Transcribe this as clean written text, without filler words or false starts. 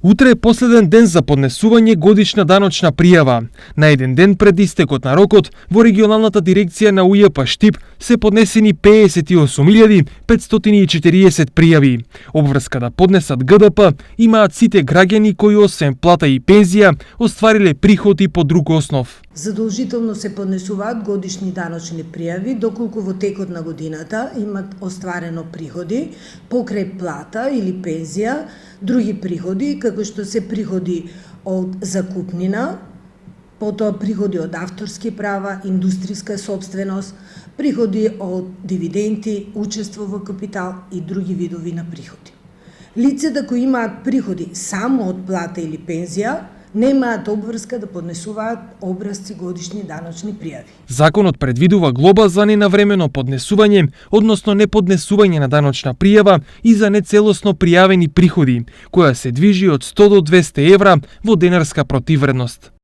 Утре е последен ден за поднесување годишна даночна пријава. На еден ден пред истекот на рокот, во регионалната дирекција на УЈП Штип се поднесени 58.540 пријави. Обврска да поднесат ГДП имаат сите граѓани кои освен плата и пензија оствариле приходи по друг основ. Задолжително се поднесуваат годишни даночни пријави доколку во текот на годината имат остварено приходи покрај плата или пензија, други приходи како што се приходи од закупнина, потоа приходи од авторски права, индустријска сопственост, приходи од дивиденти, учество во капитал и други видови на приходи. Лицата кои имаат приходи само од плата или пензија немаат обврска да поднесуваат образци годишни даночни пријави. Законот предвидува глоба за ненавремено поднесување, односно неподнесување на даночна пријава и за нецелосно пријавени приходи, која се движи од 100 до 200 евра во денарска противвредност.